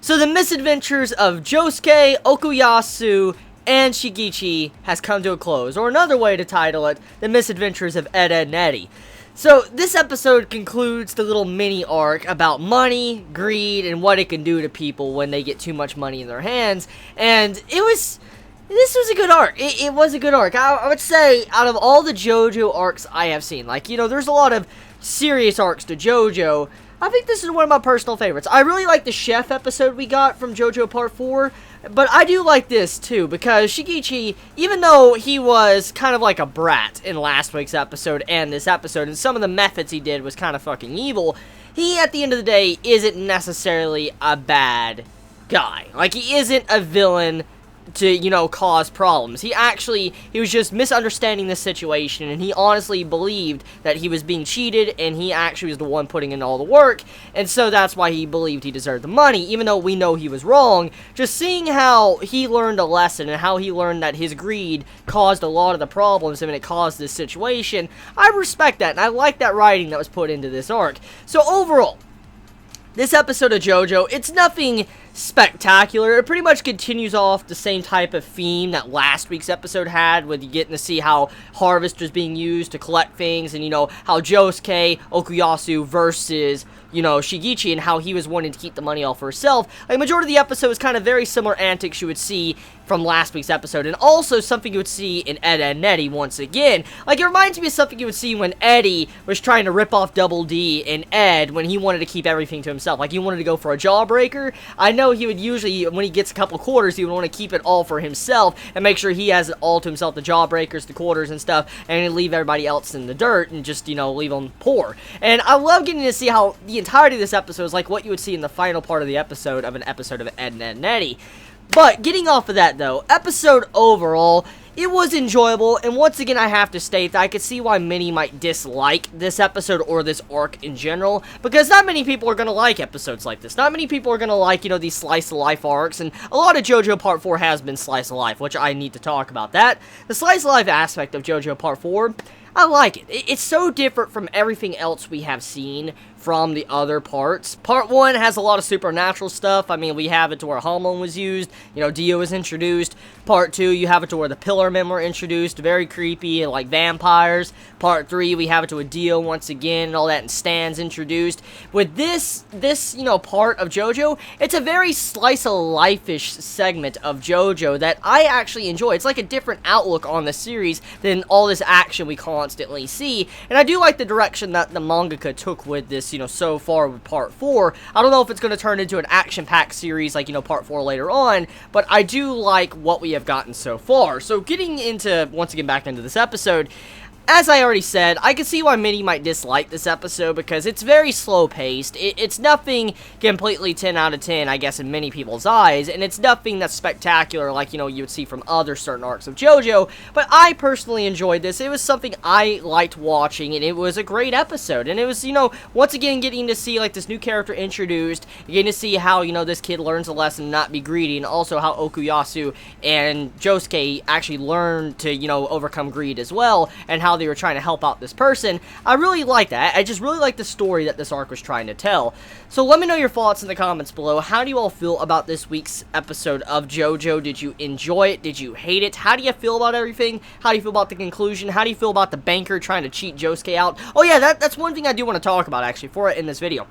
So the misadventures of Josuke, Okuyasu, and Shigichi has come to a close, or another way to title it, The Misadventures of Ed, Edd, and Eddy. So this episode concludes the little mini arc about money, greed, and what it can do to people when they get too much money in their hands, and this was a good arc. It was a good arc. I would say, out of all the JoJo arcs I have seen, like, you know, there's a lot of serious arcs to JoJo. I think this is one of my personal favorites. I really like the chef episode we got from JoJo Part 4, but I do like this too, because Shigichi, even though he was kind of like a brat in last week's episode and this episode, and some of the methods he did was kind of fucking evil, he, at the end of the day, isn't necessarily a bad guy. Like, he isn't a villain to, you know, cause problems. He was just misunderstanding the situation, and he honestly believed that he was being cheated, and he actually was the one putting in all the work, and so that's why he believed he deserved the money, even though we know he was wrong. Just seeing how he learned a lesson, and how he learned that his greed caused a lot of the problems, and it caused this situation, I respect that, and I like that writing that was put into this arc. So overall, this episode of JoJo, it's nothing spectacular. It pretty much continues off the same type of theme that last week's episode had, with you getting to see how Harvest was being used to collect things, and, you know, how Josuke, Okuyasu versus, you know, Shigichi, and how he was wanting to keep the money all for himself. Like, majority of the episode was kind of very similar antics you would see from last week's episode, and also something you would see in Ed, Edd, and Eddy once again. Like, it reminds me of something you would see when Eddie was trying to rip off Double D and Ed when he wanted to keep everything to himself. Like, he wanted to go for a jawbreaker. I know he would usually, when he gets a couple quarters, he would want to keep it all for himself and make sure he has it all to himself, the jawbreakers, the quarters, and stuff, and he'd leave everybody else in the dirt and just, you know, leave them poor. And I love getting to see how the entirety of this episode is like what you would see in the final part of the episode of an episode of Ed, Edd, and Eddy. But getting off of that, though, episode overall, it was enjoyable, and once again, I have to state that I could see why many might dislike this episode or this arc in general, because not many people are going to like episodes like this. Not many people are going to like, you know, these slice-of-life arcs, and a lot of JoJo Part 4 has been slice-of-life, which I need to talk about that. The slice-of-life aspect of JoJo Part 4, I like it. It's so different from everything else we have seen from the other parts. Part 1 has a lot of supernatural stuff. I mean, we have it to where Homon was used, you know, Dio was introduced. Part 2, you have it to where the Pillar Men were introduced, very creepy and like vampires. Part 3, we have it to a Dio once again and all that, and Stan's introduced. With this, you know, part of JoJo, it's a very slice-of-life-ish segment of JoJo that I actually enjoy. It's like a different outlook on the series than all this action we constantly see, and I do like the direction that the mangaka took with this, you know, so far with Part 4. I don't know if it's going to turn into an action-packed series like, you know, Part 4 later on, but I do like what we have gotten so far. So getting into, once again, back into this episode, as I already said, I can see why many might dislike this episode because it's very slow-paced. It's nothing completely 10 out of 10, I guess, in many people's eyes, and it's nothing that's spectacular like, you know, you would see from other certain arcs of JoJo, but I personally enjoyed this. It was something I liked watching, and it was a great episode, and it was, you know, once again, getting to see, like, this new character introduced, getting to see how, you know, this kid learns a lesson not be greedy, and also how Okuyasu and Josuke actually learn to, you know, overcome greed as well, and how they were trying to help out this person. I really like that. I just really like the story that this arc was trying to tell. So let me know your thoughts in the comments below. How do you all feel about this week's episode of JoJo? Did you enjoy it? Did you hate it? How do you feel about everything? How do you feel about the conclusion? How do you feel about the banker trying to cheat Josuke out? Oh yeah, that's one thing I do want to talk about actually for it in this video.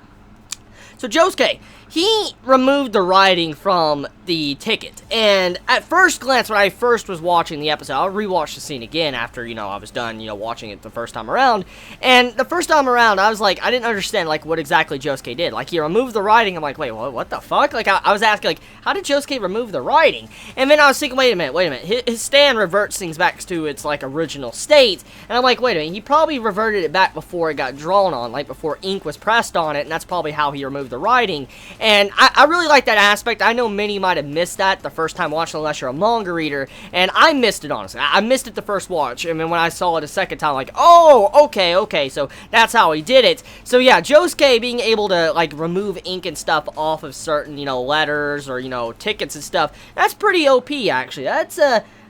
So Josuke, he removed the writing from the ticket, and at first glance, when I first was watching the episode, I'll rewatch the scene again after, you know, I was done, you know, watching it the first time around, and the first time around, I was like, I didn't understand, like, what exactly Josuke did. Like, he removed the writing, I'm like, wait, what the fuck? Like, I was asking, like, how did Josuke remove the writing? And then I was thinking, wait a minute, his stand reverts things back to its, like, original state, and I'm like, wait a minute, he probably reverted it back before it got drawn on, like, before ink was pressed on it, and that's probably how he removed the writing, and I really like that aspect. I know many might have missed that the first time watching unless you're a manga reader, and I missed it, honestly. I missed it the first watch, and then when I saw it a second time, like, oh, okay, so that's how he did it. So yeah, Josuke being able to, like, remove ink and stuff off of certain, you know, letters or, you know, tickets and stuff, that's pretty OP, actually.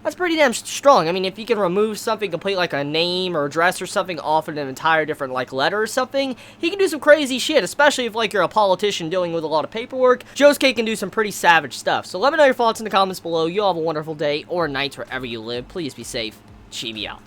That's pretty damn strong. I mean, if you can remove something complete like a name or address or something off an entire different like letter or something, he can do some crazy shit, especially if like you're a politician dealing with a lot of paperwork. Josuke can do some pretty savage stuff. So let me know your thoughts in the comments below. You all have a wonderful day or night wherever you live. Please be safe. Chibi out.